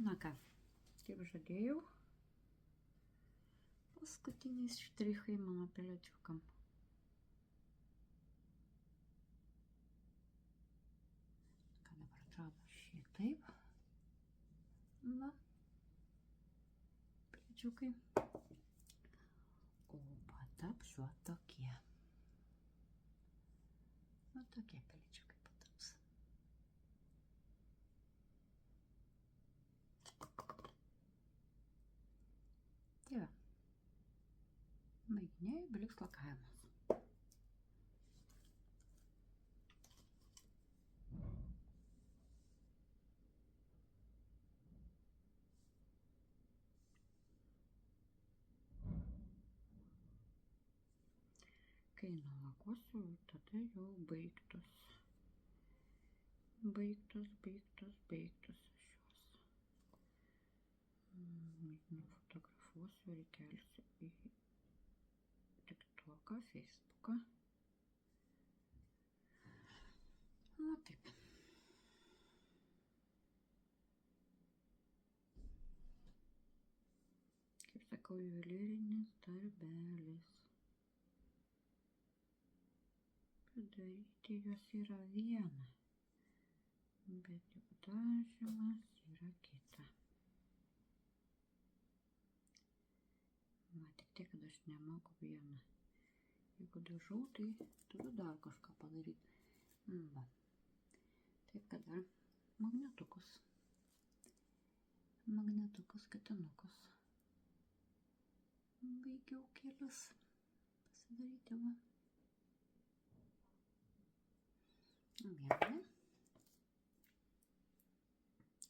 Na ką, kaip žadėjau, paskutiniai štrichai mano pelėdžiukam. Ką dabar atrodo šitaip. Va, pelėdžiukai. O pataps va tokie. Va tokie pelėdžiukai pataps. Tai va. Baiginėjau, beliks lakavimas. Kai nulakuosiu, tada jau baigtos. Baigtos šios. Nufotografuosiu ir įkelsiu į TikToką, Facebooką. Na taip. Kaip sakau, juvelyrinis darbelis. Padaryti juos yra viena, bet jau dažymas yra kita. Va, tik tiek, kad aš nemoku vieną. Jeigu dažau, tai turiu dar kažką padaryti. Va. Taip, kad dar magnetukus, katinukus. Baigiau kelius pasidaryti, va. Vieną.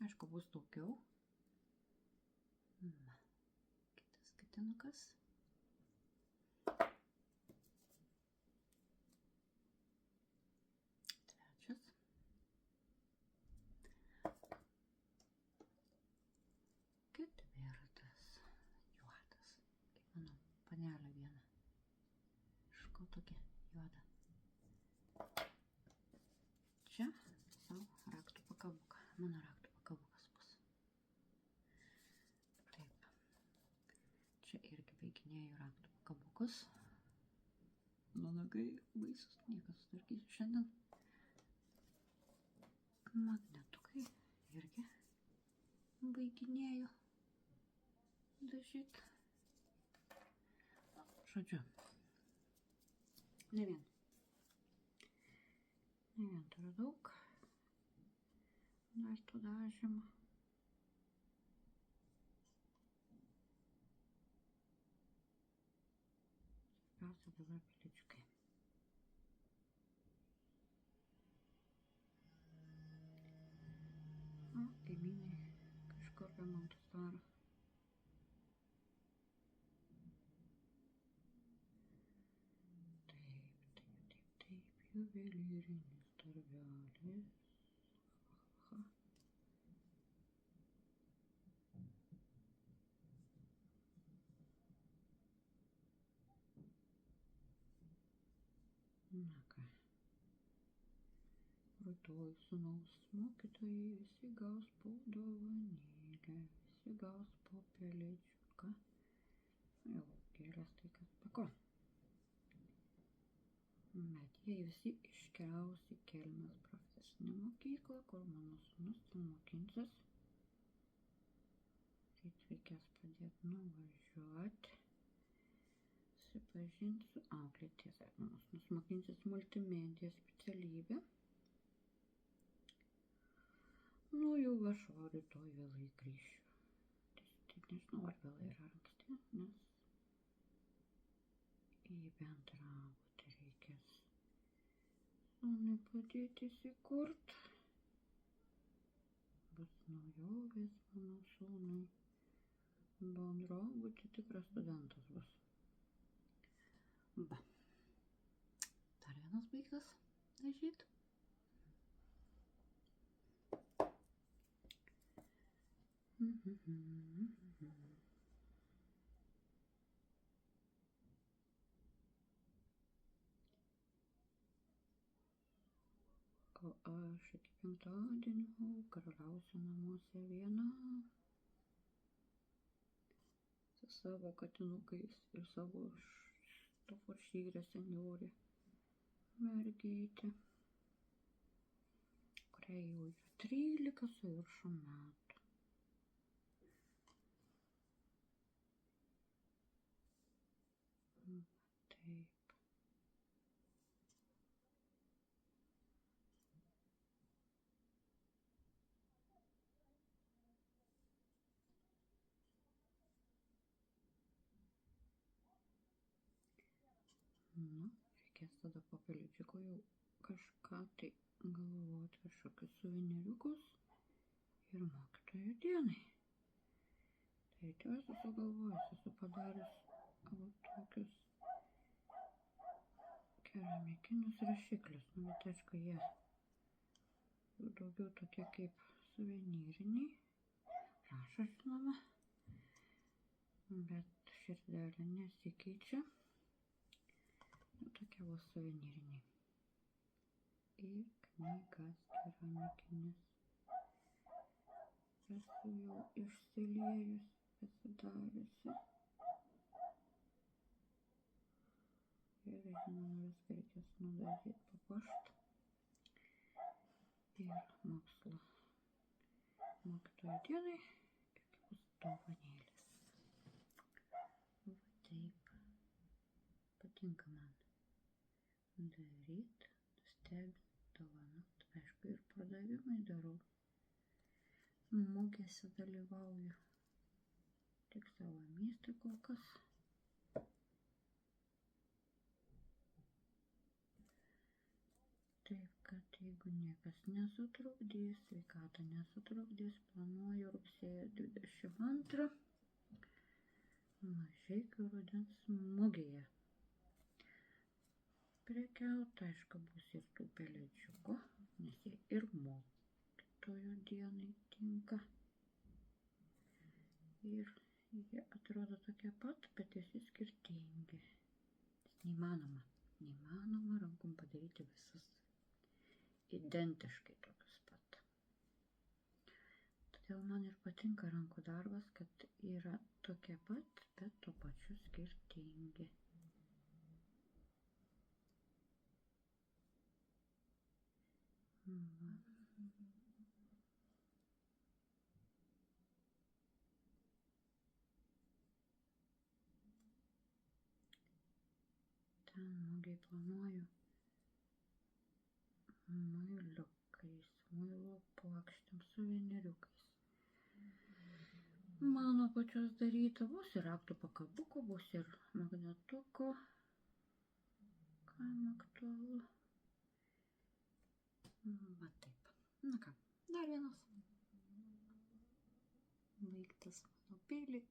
Aišku, bus daugiau. Va. Kitas katinukas. Trečias. Ketvirtas. Juodas. Kaip mano panelė viena. Iš ko tokia juoda? Čia savo raktų pakabuką. Mano raktų pakabukas bus. Taip. Čia irgi baiginėjau raktų pakabukus. Mano nagai baisus, niekas sutvarkysiu šiandien. Magnetukai irgi baiginėjau dažyti. Žodžiu, ne vien turiu daug dar to dažymą. Svarbiausia dabar pelėdžiukai. O, kaimynai kažkur remontus daro. Taip, juvelyrinis darbelis. Aha. Na ką, rytoj sūnaus mokytojai visi gaus po dovanėlę, visi gaus po pelėdžiuką. Jau gėlės tai kas pako. Bet jie visi iškeliaus į Kelmės profesinę mokyklą, kur mano sūnus ten mokinsis. Ryt reikės padėti nuvažiuoti. Susipažinti su auklėtės. Mano sūnus mokinsis multimedija specialybę. Nu jau aš rytoj vėlai grįšiu. Tai nežinau, ar vėlai yra anksti, nes įbendrauti reikės. Sūnui padėti įsikurt. Bus naujovės mano sūnui. Bendrauti tikras studentas bus. Va. Dar vienas baigtas dažyti. O aš iki penktadienio karaliausiu namuose viena. savo katinukais ir savo Staforšyre senjorė mergytė, kuriai jau yra 13 su viršum metų. Taip. Nu, reikės tada po pelėdžiuko jau kažką tai galvoti, kažkokius suveniriukus ir mokytojo dienai. Tai jau esu sugalvojus, esu padarius tokius keramikinius rašiklius. Nu, bet aišku, jie jau daugiau tokie kaip suvenyriniai. Rašo, žinoma, bet širdelė nesikeičia. Nu, tokie buvo suvenyriniai. Ir knygas keramikinis. Esu jau išsiliejus, pasidariusi. Ir žinoma, viską reikės nudažyti, papuošti. Ir mokytojo dienai irgi bus dovanėlės. Va taip. Patinka man daryt, stebint, dovanot. Aišku, ir pardavimai darau. Mugėse dalyvauju. Tik savo miestą kol kas. Taip, kad jeigu niekas nesutrukdys, sveikata nesutrukdys, planuoju rugsėjo 22 Mažeikių rudens mugėje prekiaut. Aišku, bus ir tų pelėdžiukų, nes jie ir mokytojo dienai tinka. Ir jie atrodo tokie pat, bet visi skirtingi. Neįmanoma rankom padaryti visus identiškai tokius pat. Todėl man ir patinka rankų darbas, kad yra tokie pat, bet tuo pačiu skirtingi. Ten mugėj planuoju muiliukais, muilo plokštėm, suveniriukais. Mano pačios daryta, bus ir raktų pakabuko, bus ir magnetuko, kam aktualu. Va taip. Na ką, dar vienas baigtas mano peilį.